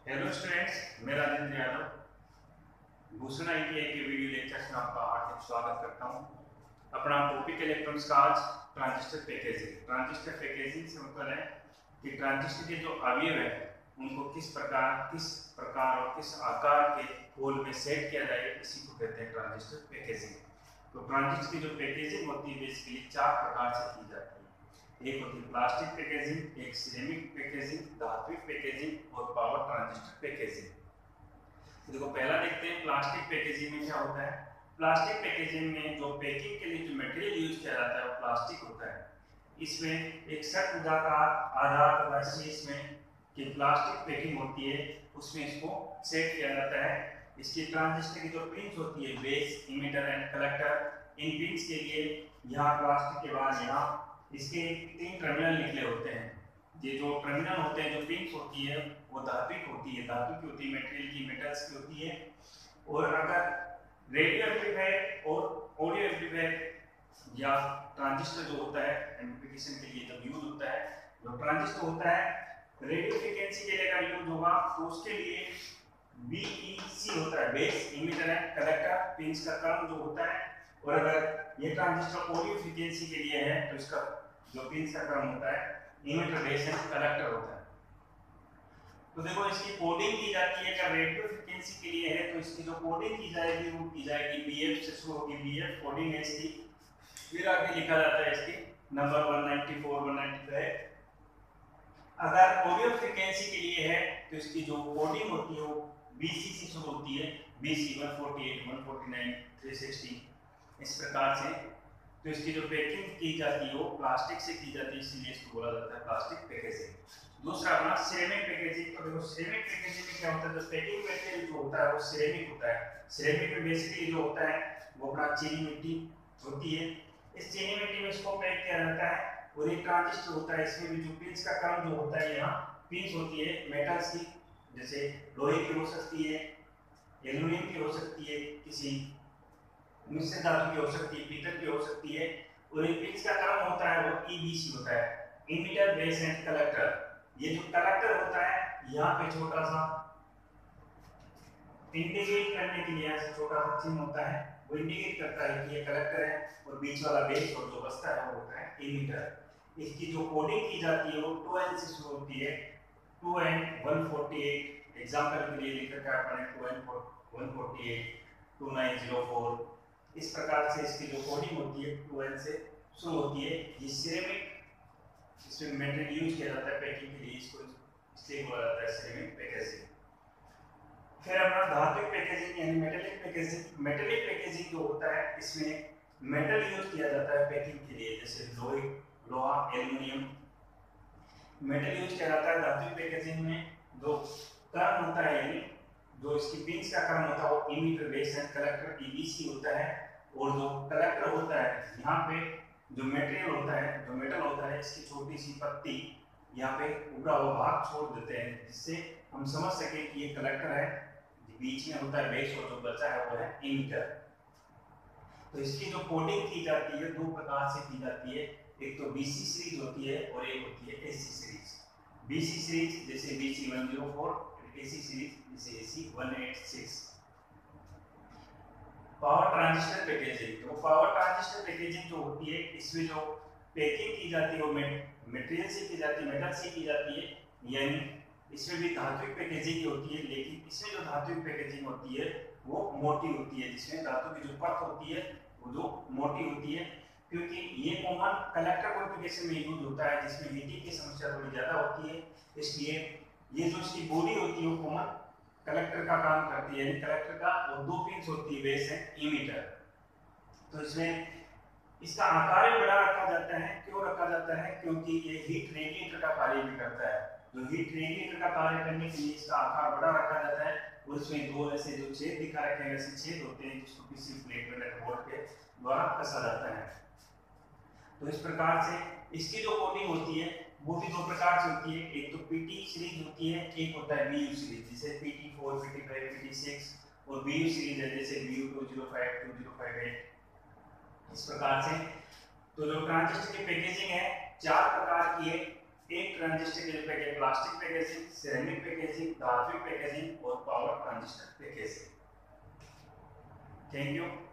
Hello students, मैं Rajendra Yadav Bhushan ITI के video lectures में आपका हार्दिक स्वागत करता हूं। अपना टॉपिक इलेक्ट्रॉनिक्स का आज ट्रांजिस्टर पैकेजिंग। ट्रांजिस्टर पैकेजिंग से मतलब है कि ट्रांजिस्टर के जो अवयव है उनको किस प्रकार और किस आकार के होल में सेट किया जाए, इसी को कहते हैं ट्रांजिस्टर पैकेजिंग। तो ट्रांजिस्टर की जो पैकेजिंग होती है बेसिकली 4 प्रकार से की जाती है। एक होती है प्लास्टिक पैकेजिंग, एक सिरेमिक पैकेजिंग, धात्विक पैकेजिंग और पावर ट्रांजिस्टर पैकेजिंग। तो देखो पहला देखते हैं प्लास्टिक पैकेजिंग में क्या होता है। प्लास्टिक पैकेजिंग में जो पैकिंग के लिए जो मटेरियल यूज किया जाता है वो प्लास्टिक होता है। इसमें एक षट्भुजाकार आधार राशि इसमें कि प्लास्टिक पैकिंग होती है, उसमें इसको सेट किया जाता है। इसकी ट्रांजिस्टर की जो पिंस होती है, base, emitter and collector, in pins के लिए यहाँ प्लास्टिक के बाद यहाँ इसके 3 टर्मिनल निकले होते हैं। ये जो टर्मिनल होते हैं, जो पिंस होती है वो धात्विक होती है, धातु की होती है, मटेरियल की, मेटल्स की होती है। और अगर रेडियो एम्पलीफायर और ऑडियो एम्पलीफायर या ट्रांजिस्टर जो होता है एम्प्लीफिकेशन के लिए जब यूज होता है, जो ट्रांजिस्टर होता है रेडियो फ्रीक्वेंसी के लिए अगर यूज होगा तो उसके लिए BEC होता है, base, emitter and collector, pins का क्रम जो होता है। और अगर ये ट्रांजिस्टर ऑडियो फ्रीक्वेंसी के लिए है तो इसका जो पिंस का क्रम होता है इमिटर, बेस एंड कलेक्टर होता है। तो देखो इसकी कोडिंग की जाती है। अगर रेडियो फ्रीक्वेंसी के लिए है तो इसकी जो कोडिंग की जाएगी वो की जाएगी BF से शुरू होगी, BF कोडिंग है इसकी। फिर आगे लिखा जाता है इसकी नंबर 194, 195। अगर ऑडियो फ्रीक्वेंसी के लिए है तो इसकी जो कोडिंग होती है वो BC से शुरू होती है, BC 148, 149, 360 इस प्रकार से। तो इसकी जो पैकिंग की जाती है वो प्लास्टिक से की जाती है, इसलिए इसको बोला जाता है प्लास्टिक पैकेजिंग। दूसरा अपना सिरेमिक पैकेजिंग। तो देखो सिरेमिक पैकेजिंग में क्या होता है, जो पैकिंग मटेरियल जो होता है वो सिरेमिक होता है। सिरेमिक में बेसिकली जो होता है वो अपना चीनी मिट्टी होती है। इस चीनी मिट्टी में इसको पैक किया जाता है। और एक ट्रांजिस्टर होता है, इसमें भी जो पिंस का क्रम जो होता है, यहाँ पिंस होती है मेटल्स की, जैसे लोहे की हो सकती है, एल्यूमिनियम की हो सकती है, किसी मिश्र धातु की हो सकती है, पीतल की हो सकती है। और एक पिंस का क्रम होता है वो EBC होता है, इमिटर, बेस एंड कलेक्टर। ये जो कलेक्टर होता है यहाँ पे छोटा सा इंडिकेट करने के लिए ऐसा छोटा सा चिन्ह होता है, वो इंडिकेट करता है कि ये कलेक्टर है। और बीच वाला बेस और जो बचता है वो होता है इमिटर। इसकी जो कोडिंग की जाती है वो 2N से शुरू होती है, 2N 148। एग्जांपल के लिए लिख रखा है अपने 2N 148, 2904। इस प्रकार से इसकी जो कोडिंग होती है 2N से शुरू होती है। ये सिरेमिक, इसमें मटेरियल यूज किया जाता है पैकिंग के लिए, इसको इसलिए बोला जाता है सिरेमिक पैकेजिंग। फिर अपना धात्विक पैकेजिंग यानी मेटेलिक पैकेजिंग। मेटेलिक पैकेजिंग जो होता है इसमें मेटल यूज किया जाता है पैकिंग के लिए, जैसे लोहा, एल्युमिनियम, मेटल यूज किया जाता है। धात्विक पैकेजिंग में जो क्रम होता है यानी जो इसकी पिंस का क्रम होता है वो emitter, base and collector EBC होता है। और जो कलेक्टर होता है यहाँ पे जो मटेरियल होता है, जो मेटल होता है, इसकी छोटी सी पत्ती यहाँ पे उभरा हुआ भाग छोड़ देते हैं, जिससे हम समझ सके कि ये कलेक्टर है। बीच में होता है बेस और जो बचा है वो है इमिटर। तो इसकी जो कोडिंग की जाती है 2 प्रकार से की जाती है। एक तो BC सीरीज होती है और एक होती है AC सीरीज। BC सीरीज जैसे BC 104, AC सीरीज जैसे AC 186। Power transistor packaging. तो पावर ट्रांजिस्टर पैकेजिंग जो होती है इसमें जो पैकिंग की जाती है वो मटेरियल से की जाती है, मेटल से की जाती है। यानी इसमें भी धात्विक पैकेजिंग ही होती है, लेकिन इसमें जो धात्विक पैकेजिंग होती है वो मोटी होती है, जिसमें धातु की जो परत होती है वो जो मोटी होती है। क्योंकि ये कॉमन कलेक्टर कॉन्फ़िगरेशन में यूज होता है, जिसमें हीटिंग की समस्या थोड़ी ज़्यादा होती है, इसलिए ये जो इसकी बॉडी होती है वो कॉमन कलेक्टर का काम करती है। यानी कलेक्टर का और 2 पिंस होती है, बेस एंड इमिटर। तो इसमें इसका आकार भी बड़ा रखा जाता है। क्यों रखा जाता है? क्योंकि ये हीट रेडिएटर का कार्य भी करता है। जो हीट रेडिएटर का कार्य करने के लिए इसका आकार बड़ा रखा जाता है। और इसमें 2 ऐसे जो छेद दिखा रखे हैं, वैसे छेद होते हैं जिसको किसी प्लेट में बोल्ट के द्वारा कसा जाता है। तो इस प्रकार से इसकी जो कोडिंग होती है वो भी 2 प्रकार से होती है। एक तो PT सीरीज होती है, एक होता है BU सीरीज, जैसे PT4, PT5, PT6। और BU सीरीज है जैसे BU 205, 2058 इस प्रकार से। तो जो ट्रांजिस्टर की पैकेजिंग है 4 प्रकार की है। एक ट्रांजिस्टर के लिए package plastic packaging, ceramic packaging, धात्विक पैकेजिंग और power transistor packaging. Thank you.